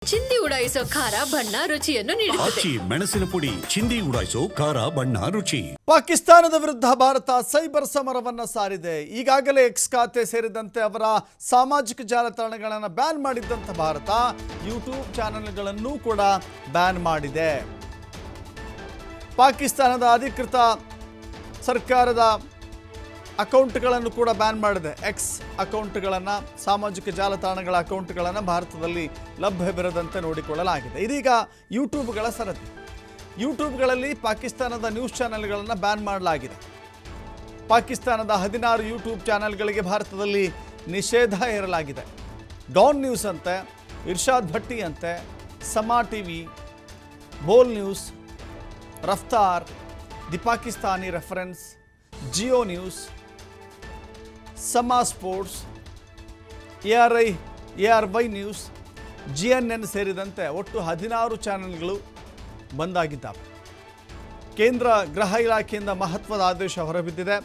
ಚಿಂದಿ ಉಡಾಯಿಸೋ ಖಾರ ಬಣ್ಣ ರುಚಿಯನ್ನು ನೀಡುತ್ತದೆ. ಮೆಣಸಿನ ಪುಡಿ ಚಿಂದಿ ಉಡಾಯಿಸೋ ಖಾರ ಬಣ್ಣ ರುಚಿ. ಪಾಕಿಸ್ತಾನದ ವಿರುದ್ಧ ಭಾರತ ಸೈಬರ್ ಸಮರವನ್ನ ಸಾರಿದೆ. ಈಗಾಗಲೇ ಎಕ್ಸ್ ಖಾತೆ ಸೇರಿದಂತೆ ಅವರ ಸಾಮಾಜಿಕ ಜಾಲತಾಣಗಳನ್ನು ಬ್ಯಾನ್ ಮಾಡಿದ್ದಂಥ ಭಾರತ ಯೂಟ್ಯೂಬ್ ಚಾನೆಲ್ಗಳನ್ನು ಕೂಡ ಬ್ಯಾನ್ ಮಾಡಿದೆ. ಪಾಕಿಸ್ತಾನದ ಅಧಿಕೃತ ಸರ್ಕಾರದ ಅಕೌಂಟ್ಗಳನ್ನು ಕೂಡ ಬ್ಯಾನ್ ಮಾಡಿದೆ. ಎಕ್ಸ್ ಅಕೌಂಟ್ಗಳನ್ನು, ಸಾಮಾಜಿಕ ಜಾಲತಾಣಗಳ ಅಕೌಂಟ್ಗಳನ್ನು ಭಾರತದಲ್ಲಿ ಲಭ್ಯವಿರದಂತೆ ನೋಡಿಕೊಳ್ಳಲಾಗಿದೆ. ಇದೀಗ ಯೂಟ್ಯೂಬ್ಗಳ ಸರದಿ. ಯೂಟ್ಯೂಬ್ಗಳಲ್ಲಿ ಪಾಕಿಸ್ತಾನದ ನ್ಯೂಸ್ ಚಾನೆಲ್ಗಳನ್ನು ಬ್ಯಾನ್ ಮಾಡಲಾಗಿದೆ. ಪಾಕಿಸ್ತಾನದ 16 ಯೂಟ್ಯೂಬ್ ಚಾನೆಲ್ಗಳಿಗೆ ಭಾರತದಲ್ಲಿ ನಿಷೇಧ ಹೇರಲಾಗಿದೆ. ಡಾನ್ ನ್ಯೂಸ್ ಅಂತೆ, ಇರ್ಷಾದ್ ಭಟ್ಟಿ ಅಂತೆ, ಸಮಾ TV, bowl news, Raftaar, the Pakistani reference, Jio news, ಸಮಾ ಸ್ಪೋರ್ಟ್ಸ್, ARY ನ್ಯೂಸ್, GNN ಸೇರಿದಂತೆ ಒಟ್ಟು 16 ಚಾನೆಲ್ಗಳು ಬಂದಾಗಿದ್ದಾವೆ. ಕೇಂದ್ರ ಗೃಹ ಇಲಾಖೆಯಿಂದ ಮಹತ್ವದ ಆದೇಶ ಹೊರಬಿದ್ದಿದೆ.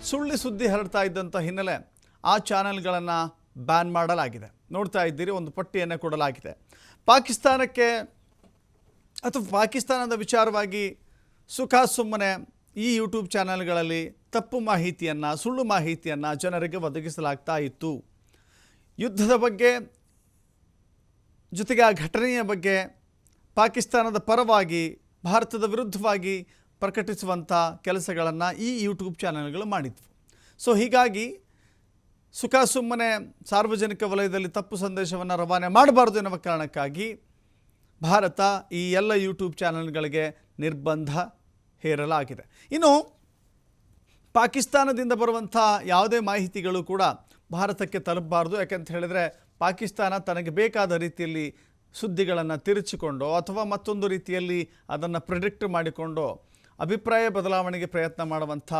ಸುಳ್ಳು ಸುದ್ದಿ ಹರಡ್ತಾ ಇದ್ದಂಥ ಹಿನ್ನೆಲೆ ಆ ಚಾನೆಲ್ಗಳನ್ನು ಬ್ಯಾನ್ ಮಾಡಲಾಗಿದೆ. ನೋಡ್ತಾ ಇದ್ದೀರಿ, ಒಂದು ಪಟ್ಟಿಯನ್ನು ಕೊಡಲಾಗಿದೆ. ಪಾಕಿಸ್ತಾನಕ್ಕೆ ಅಥವಾ ಪಾಕಿಸ್ತಾನದ ವಿಚಾರವಾಗಿ ಸುಮ್ಮನೆ ಈ ಯೂಟ್ಯೂಬ್ ಚಾನೆಲ್ಗಳಲ್ಲಿ ತಪ್ಪು ಮಾಹಿತಿಯನ್ನು, ಸುಳ್ಳು ಮಾಹಿತಿಯನ್ನು ಜನರಿಗೆ ಒದಗಿಸಲಾಗ್ತಾ ಇತ್ತು. ಯುದ್ಧದ ಬಗ್ಗೆ ಜೊತೆಗೆ ಆ ಘಟನೆಯ ಬಗ್ಗೆ ಪಾಕಿಸ್ತಾನದ ಪರವಾಗಿ, ಭಾರತದ ವಿರುದ್ಧವಾಗಿ ಪ್ರಕಟಿಸುವಂಥ ಕೆಲಸಗಳನ್ನು ಈ ಯೂಟ್ಯೂಬ್ ಚಾನೆಲ್ಗಳು ಮಾಡಿದ್ವು. ಸೊ ಹೀಗಾಗಿ ಸುಮ್ಮನೆ ಸಾರ್ವಜನಿಕ ವಲಯದಲ್ಲಿ ತಪ್ಪು ಸಂದೇಶವನ್ನು ರವಾನೆ ಮಾಡಬಾರ್ದು ಎನ್ನುವ ಕಾರಣಕ್ಕಾಗಿ ಭಾರತ ಈ ಎಲ್ಲ ಯೂಟ್ಯೂಬ್ ಚಾನೆಲ್ಗಳಿಗೆ ನಿರ್ಬಂಧ ಹೇರಲಾಗಿದೆ. ಇನ್ನು ಪಾಕಿಸ್ತಾನದಿಂದ ಬರುವಂಥ ಯಾವುದೇ ಮಾಹಿತಿಗಳು ಕೂಡ ಭಾರತಕ್ಕೆ ತಲುಪಬಾರ್ದು. ಯಾಕೆಂತ ಹೇಳಿದರೆ ಪಾಕಿಸ್ತಾನ ತನಗೆ ಬೇಕಾದ ರೀತಿಯಲ್ಲಿ ಸುದ್ದಿಗಳನ್ನು ತಿರುಚಿಕೊಂಡು ಅಥವಾ ಮತ್ತೊಂದು ರೀತಿಯಲ್ಲಿ ಅದನ್ನು ಪ್ರಿಡಿಕ್ಟ್ ಮಾಡಿಕೊಂಡು ಅಭಿಪ್ರಾಯ ಬದಲಾವಣೆಗೆ ಪ್ರಯತ್ನ ಮಾಡುವಂಥ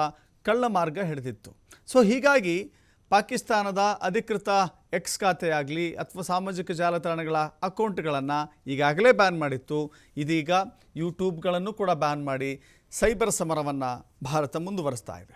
ಕಳ್ಳ ಮಾರ್ಗ ಹಿಡಿದಿತ್ತು. ಸೊ ಹೀಗಾಗಿ ಪಾಕಿಸ್ತಾನದ ಅಧಿಕೃತ ಎಕ್ಸ್ ಖಾತೆಯಾಗಲಿ ಅಥವಾ ಸಾಮಾಜಿಕ ಜಾಲತಾಣಗಳ ಅಕೌಂಟ್ಗಳನ್ನು ಈಗಾಗಲೇ ಬ್ಯಾನ್ ಮಾಡಿತ್ತು. ಇದೀಗ ಯೂಟ್ಯೂಬ್ಗಳನ್ನು ಕೂಡ ಬ್ಯಾನ್ ಮಾಡಿ ಸೈಬರ್ ಸಮರವನ್ನು ಭಾರತ ಮುಂದುವರಿಸ್ತಾ ಇದೆ.